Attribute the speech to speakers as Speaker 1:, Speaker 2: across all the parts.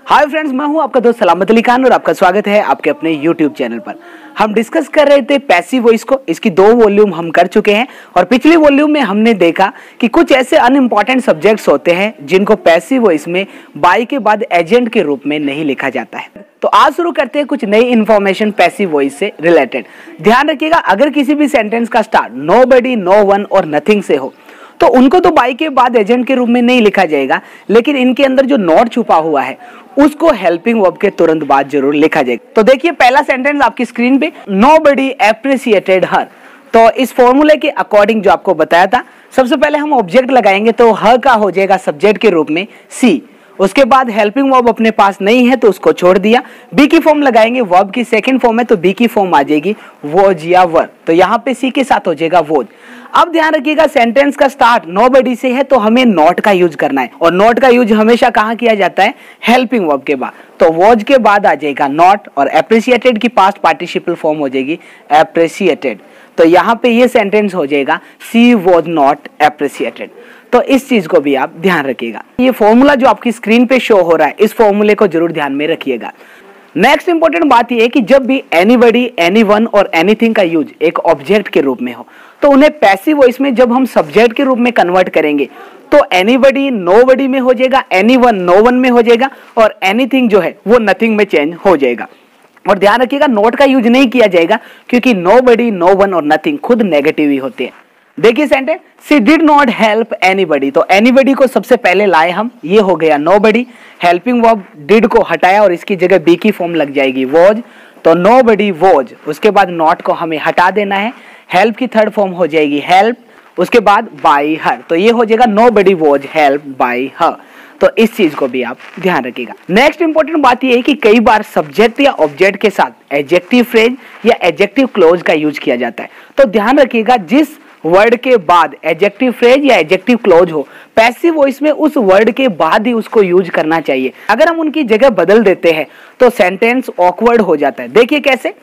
Speaker 1: Hi friends, मैं हूं आपका दोस्त सलामत अली खान और आपका स्वागत है आपके अपने यूट्यूब चैनल पर। हम डिस्कस कर रहे थे पैसिव वॉइस को। इसकी 2 वॉल्यूम हम कर चुके हैं और पिछली वॉल्यूम में हमने देखा कि कुछ ऐसे अनइम्पॉर्टेंट सब्जेक्ट्स होते हैं जिनको पैसिव वॉइस में बाई के बाद एजेंट के रूप में नहीं लिखा जाता है। तो आज शुरू करते हैं कुछ नई इंफॉर्मेशन पैसिव वॉइस से रिलेटेड। ध्यान रखिएगा, अगर किसी भी सेंटेंस का स्टार्ट नोबडी, नो वन और नथिंग से हो तो उनको तो बाई के बाद एजेंट के रूप में नहीं लिखा जाएगा, लेकिन इनके अंदर जो नॉट छुपा हुआ है उसको हेल्पिंग वर्ब के तुरंत बाद जरूर लिखा जाएगा। तो देखिए पहला सेंटेंस आपकी स्क्रीन पे, नोबडी एप्रिसिएटेड हर। तो इस फॉर्मूले के अकॉर्डिंग जो आपको बताया था, सबसे पहले हम ऑब्जेक्ट लगाएंगे तो हर का हो जाएगा सब्जेक्ट के रूप में सी। उसके बाद हेल्पिंग वर्ब अपने पास नहीं है तो उसको छोड़ दिया। बी की फॉर्म लगाएंगे, वर्ब की सेकंड फॉर्म है तो बी की फॉर्म आ जाएगी वॉज या वर। तो यहाँ पे सी के साथ हो जाएगा वॉज। अब ध्यान रखिएगा, सेंटेंस का स्टार्ट नोबडी से है तो हमें नॉट का यूज करना है और नॉट का यूज हमेशा कहाँ किया जाता है? हेल्पिंग वर्ब के बाद। तो वॉज के बाद आ जाएगा नॉट और एप्रिसिएटेड की पास्ट पार्टिसिपल फॉर्म हो जाएगी एप्रिसिएटेड। तो यहाँ पे ये सेंटेंस हो जाएगा सी वॉज नॉट एप्रिसिएटेड। तो इस चीज को भी आप ध्यान रखिएगा। ये फॉर्मूला जो आपकी स्क्रीन पे शो हो रहा है, इस फॉर्मूले को जरूर ध्यान में रखिएगा। नेक्स्ट इंपॉर्टेंट बात यह है कि जब भी एनीबडी, एनीवन और एनीथिंग का यूज एक ऑब्जेक्ट के रूप में हो तो उन्हें पैसिव वॉइस में जब हम सब्जेक्ट के रूप में कन्वर्ट करेंगे तो एनीबडी नोबडी में हो जाएगा, एनीवन नो वन में हो जाएगा और एनीथिंग जो है वो नथिंग में चेंज हो जाएगा। और ध्यान रखिएगा, नोट का यूज नहीं किया जाएगा क्योंकि नोबडी, नो वन और नथिंग खुद नेगेटिव ही होते हैं। देखिए sentence, she did not help anybody. तो एनीबडी को सबसे पहले लाए हम, ये हो गया नोबडी। हेल्पिंग वर्ब डिड को हटाया और इसकी जगह बी की फॉर्म लग जाएगी वॉज। तो नोबडी वॉज। उसके बाद नॉट को हमें हटा देना है, हेल्प की थर्ड फॉर्म हो जाएगी हेल्प। उसके बाद बाय हर। तो ये हो जाएगा nobody was help by her. तो इस चीज को भी आप ध्यान रखिएगा। नेक्स्ट इंपॉर्टेंट बात यह है कि कई बार सब्जेक्ट या ऑब्जेक्ट के साथ एडजेक्टिव फ्रेज या एडजेक्टिव क्लोज का यूज किया जाता है। तो ध्यान रखिएगा, जिस वर्ड के बाद एडजेक्टिव फ्रेज या एडजेक्टिव क्लोज हो, पैसिव वॉइस में उस वर्ड के बाद ही उसको यूज करना चाहिए। अगर हम उनकी जगह बदल देते हैं तो सेंटेंस ऑकवर्ड हो जाता है। देखिए कैसे,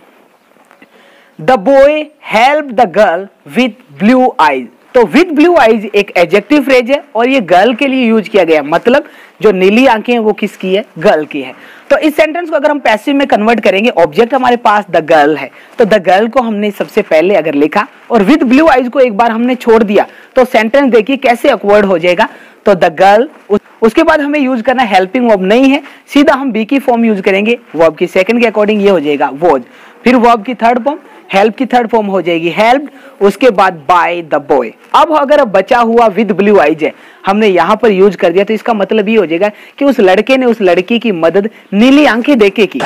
Speaker 1: the boy help the girl with blue eyes. तो विथ ब्लू आईज एक एडजेक्टिव फ्रेज है और ये गर्ल के लिए यूज किया गया, मतलब जो नीली आंखें हैं वो किसकी है? गर्ल की है। तो इस सेंटेंस को अगर हम पैसिव में कन्वर्ट करेंगे, ऑब्जेक्ट हमारे पास द गर्ल है तो द गर्ल को हमने सबसे पहले अगर लिखा और विथ ब्लू आईज को एक बार हमने छोड़ दिया तो सेंटेंस देखिए कैसे ऑकवर्ड हो जाएगा। तो द गर्ल, उसके बाद हमें यूज करना हेल्पिंग वर्ब नहीं है, सीधा हम बी की फॉर्म यूज करेंगे, वर्ब की सेकंड के अकॉर्डिंग ये हो जाएगा वॉज। फिर वर्ब की थर्ड फॉर्म, हेल्प की थर्ड फॉर्म हो जाएगी हेल्प। उसके बाद बाय द बॉय। अब अगर बचा हुआ विद ब्लू आईज है, हमने यहाँ पर यूज कर दिया तो इसका मतलब ये हो जाएगा कि उस लड़के ने उस लड़की की मदद नीली आंखें देके की,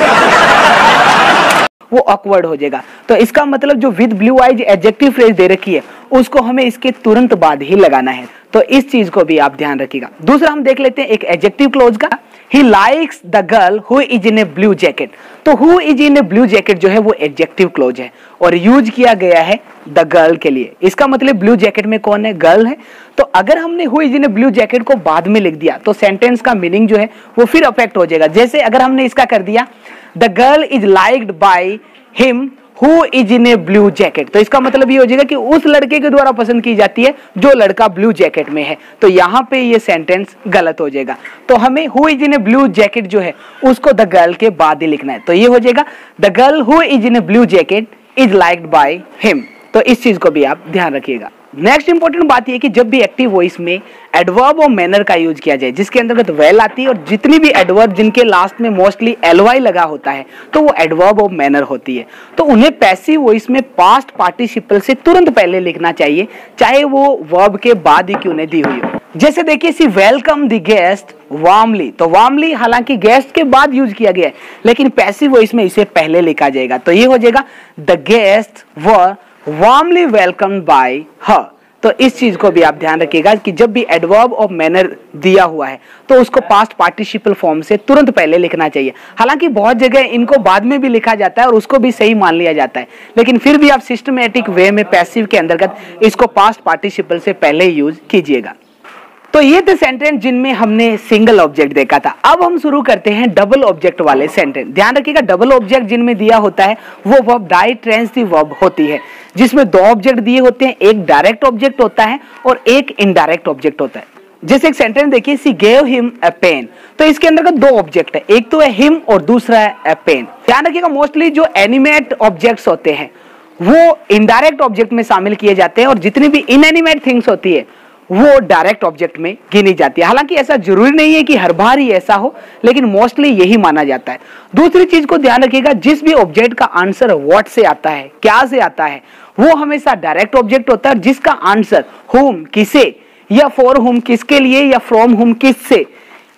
Speaker 1: वो ऑकवर्ड हो जाएगा। तो इसका मतलब जो with blue eyes adjective phrase दे रखी है उसको हमें इसके तुरंत बाद ही लगाना है। तो इस चीज को भी आप ध्यान रखिएगा। दूसरा हम देख लेते हैं एक एडजेक्टिव क्लोज का, he likes the girl who is in a blue jacket. तो who is in a blue jacket जो है वो एडजेक्टिव क्लोज है और यूज किया गया है द गर्ल के लिए। इसका मतलब ब्लू जैकेट में कौन है? गर्ल है। तो अगर हमने who is in a blue jacket को बाद में लिख दिया तो सेंटेंस का मीनिंग जो है वो फिर अफेक्ट हो जाएगा। जैसे अगर हमने इसका कर दिया, the girl is liked by him who is in a blue jacket. तो इसका मतलब ये हो जाएगा कि उस लड़के के द्वारा पसंद की जाती है जो लड़का ब्लू जैकेट में है। तो यहाँ पे ये सेंटेंस गलत हो जाएगा। तो हमें who is in a blue jacket जो है उसको द गर्ल के बाद ही लिखना है। तो ये हो जाएगा the girl who is in a blue jacket is liked by him. तो इस चीज को भी आप ध्यान रखिएगा। नेक्स्ट इंपॉर्टेंट बात यह कि जब भी एक्टिव वॉइस में एडवर्ब और मैनर का यूज किया जाए, जिसके अंतर्गत वेल आती है और जितनी भी एडवर्ब जिनके लास्ट में मोस्टली एलवाई लगा होता है तो वो एडवर्ब और मैनर होती है। तो उन्हें पैसिव वॉइस में पास्ट पार्टिसिपल से तुरंत पहले लिखना चाहिए, चाहे वो वर्ब के बाद ही क्यों नहीं दी हुई हो। जैसे देखिए, सी वेलकम द गेस्ट वार्मली। तो वार्मली हालांकि गेस्ट के बाद यूज किया गया है लेकिन पैसिव वॉइस में इसे पहले लिखा जाएगा। तो ये हो जाएगा the guest were warmly welcomed bye her. तो इस चीज को भी आप ध्यान रखिएगा कि जब भी एडवर्ब और मैनर दिया हुआ है तो उसको पास्ट पार्टिसिपल फॉर्म से तुरंत पहले लिखना चाहिए। हालांकि बहुत जगह इनको बाद में भी लिखा जाता है और उसको भी सही मान लिया जाता है, लेकिन फिर भी आप सिस्टमेटिक वे में पैसिव के अंतर्गत इसको पास्ट पार्टिसिपल से पहले यूज कीजिएगा। तो ये थे सेंटेंस जिनमें हमने सिंगल ऑब्जेक्ट देखा था। अब हम शुरू करते हैं डबल ऑब्जेक्ट वाले सेंटेंस। ध्यान रखिएगा, डबल ऑब्जेक्ट जिनमें दिया होता है वो वर्ब डायट्रांजिटिव वर्ब होती है, जिसमें 2 ऑब्जेक्ट दिए होते हैं, एक डायरेक्ट ऑब्जेक्ट होता है और एक इनडायरेक्ट ऑब्जेक्ट होता है। जैसे एक सेंटेंस देखिए, she gave him a pen, तो इसके अंदर का दो ऑब्जेक्ट है, एक तो है हिम और दूसरा है अ पेन। ध्यान रखिएगा मोस्टली जो एनिमेट ऑब्जेक्ट्स होते हैं वो इनडायरेक्ट ऑब्जेक्ट में शामिल किए जाते हैं और जितनी भी इनएनिमेट थिंग्स होती है वो डायरेक्ट ऑब्जेक्ट में गिनी जाती है। हालांकि ऐसा जरूरी नहीं है कि हर बार ही ऐसा हो, लेकिन मोस्टली यही माना जाता है। दूसरी चीज को ध्यान रखिएगा, जिस भी ऑब्जेक्ट का आंसर व्हाट से आता है, क्या से आता है, वो हमेशा डायरेक्ट ऑब्जेक्ट होता है। जिसका आंसर हुम किसे, या फॉर हुम किसके लिए, या फ्रॉम हुम किससे,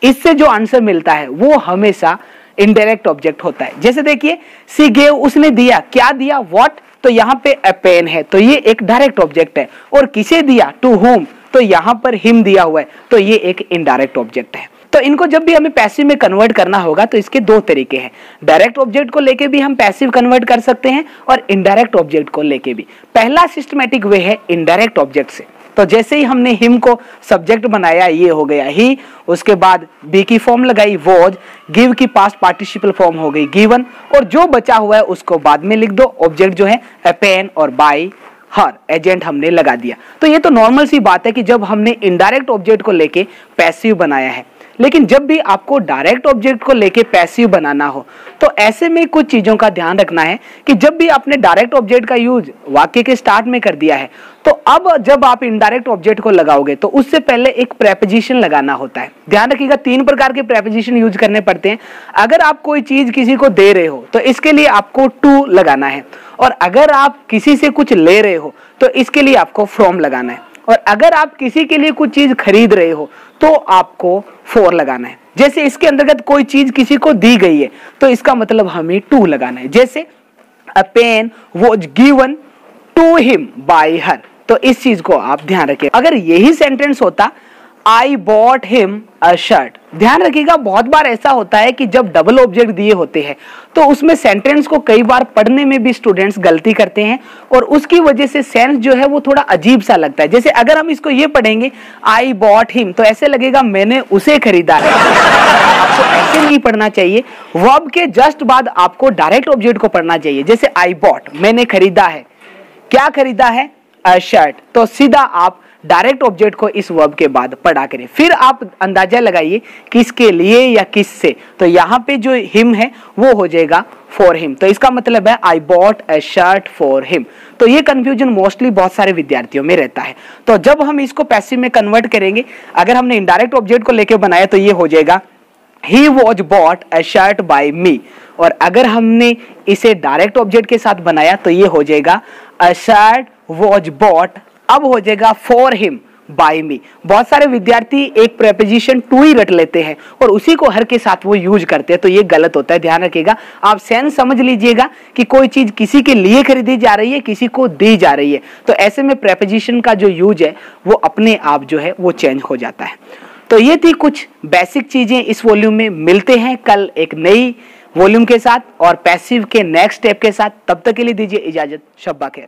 Speaker 1: इससे जो आंसर मिलता है वो हमेशा इनडायरेक्ट ऑब्जेक्ट होता है। जैसे देखिए, सी गेव, उसने दिया, क्या दिया, व्हाट, तो यहाँ पे अ पेन है, तो ये एक डायरेक्ट ऑब्जेक्ट है। और किसे दिया, टू हुम, तो यहाँ पर हिम दिया हुआ है, तो ये एक इनडायरेक्ट ऑब्जेक्ट है। तो इनको जब भी हमें पैसिव में कन्वर्ट करना होगा तो इसके दो तरीके हैं। डायरेक्ट ऑब्जेक्ट को लेके भी हम पैसिव कन्वर्ट कर सकते हैं और इनडायरेक्ट ऑब्जेक्ट को लेके भी। पहला सिस्टमैटिक वे है इनडायरेक्ट ऑब्जेक्ट से। तो जैसे ही हमने हिम को सब्जेक्ट बनाया, ये हो गया ही, उसके बाद बी की फॉर्म लगाई वॉज, गिव की पास्ट पार्टिसिपल फॉर्म हो गई गिवन, और जो बचा हुआ है उसको बाद में लिख दो। ऑब्जेक्ट जो है अ पेन और बाय हर, एजेंट हमने लगा दिया। तो ये तो नॉर्मल सी बात है कि जब हमने इनडायरेक्ट ऑब्जेक्ट को लेके पैसिव बनाया है। लेकिन जब भी आपको डायरेक्ट ऑब्जेक्ट को लेके पैसिव बनाना हो तो ऐसे में कुछ चीजों का ध्यान रखना है कि जब भी आपने डायरेक्ट ऑब्जेक्ट का यूज वाक्य के स्टार्ट में कर दिया है, तो अब जब आप इनडायरेक्ट ऑब्जेक्ट को लगाओगे तो उससे पहले एक प्रेपोजिशन लगाना होता है। ध्यान रखिएगा, 3 प्रकार के प्रेपोजिशन यूज करने पड़ते हैं। अगर आप कोई चीज किसी को दे रहे हो तो इसके लिए आपको टू लगाना है, और अगर आप किसी से कुछ ले रहे हो तो इसके लिए आपको फ्रॉम लगाना है, और अगर आप किसी के लिए कुछ चीज खरीद रहे हो तो आपको फॉर लगाना है। जैसे इसके अंतर्गत कोई चीज किसी को दी गई है तो इसका मतलब हमें टू लगाना है। जैसे a pen was given to him by her, तो इस चीज को आप ध्यान रखिए। अगर यही सेंटेंस होता I bought him a shirt, ध्यान रखिएगा बहुत बार ऐसा होता है कि जब डबल ऑब्जेक्ट दिए होते हैं तो उसमें सेंटेंस को कई बार पढ़ने में भी स्टूडेंट्स गलती करते हैं और उसकी वजह से सेंस जो है वो थोड़ा अजीब सा लगता है। जैसे अगर हम इसको ये पढ़ेंगे आई बॉट हिम, तो ऐसे लगेगा मैंने उसे खरीदा है। आपको ऐसे नहीं पढ़ना चाहिए, वर्ब के जस्ट बाद आपको डायरेक्ट ऑब्जेक्ट को पढ़ना चाहिए। जैसे आई बॉट, मैंने खरीदा है, क्या खरीदा है, अ शर्ट, तो सीधा आप डायरेक्ट ऑब्जेक्ट को इस वर्ब के बाद पढ़ा करें। फिर आप अंदाजा लगाइए किसके लिए या किससे, तो यहाँ पे जो हिम है वो हो जाएगा फॉर हिम, तो इसका मतलब है I bought a shirt for him. तो ये कंफ्यूजन मोस्टली बहुत सारे विद्यार्थियों में रहता है। तो जब हम इसको पैसिव में कन्वर्ट करेंगे, अगर हमने इनडायरेक्ट ऑब्जेक्ट को लेकर बनाया तो ये हो जाएगा he was bought a shirt by me, और अगर हमने इसे डायरेक्ट ऑब्जेक्ट के साथ बनाया तो ये हो जाएगा अ शर्ट वॉज बॉट, अब हो जाएगा फॉर हिम बाय मी। बहुत सारे विद्यार्थी एक प्रेपोजिशन टू ही रट लेते हैं और उसी को हर के साथ वो यूज करते हैं, तो ये गलत होता है। ध्यान रखिएगा, आप सेंस समझ लीजिएगा कि कोई चीज किसी के लिए खरीदी जा रही है, किसी को दी जा रही है, तो ऐसे में प्रेपोजिशन का जो यूज है वो अपने आप जो है वो चेंज हो जाता है। तो ये थी कुछ बेसिक चीजें इस वॉल्यूम में। मिलते हैं कल एक नई वॉल्यूम के साथ और पैसिव के नेक्स्ट स्टेप के साथ। तब तक के लिए दीजिए इजाजत, शब्बा खैर।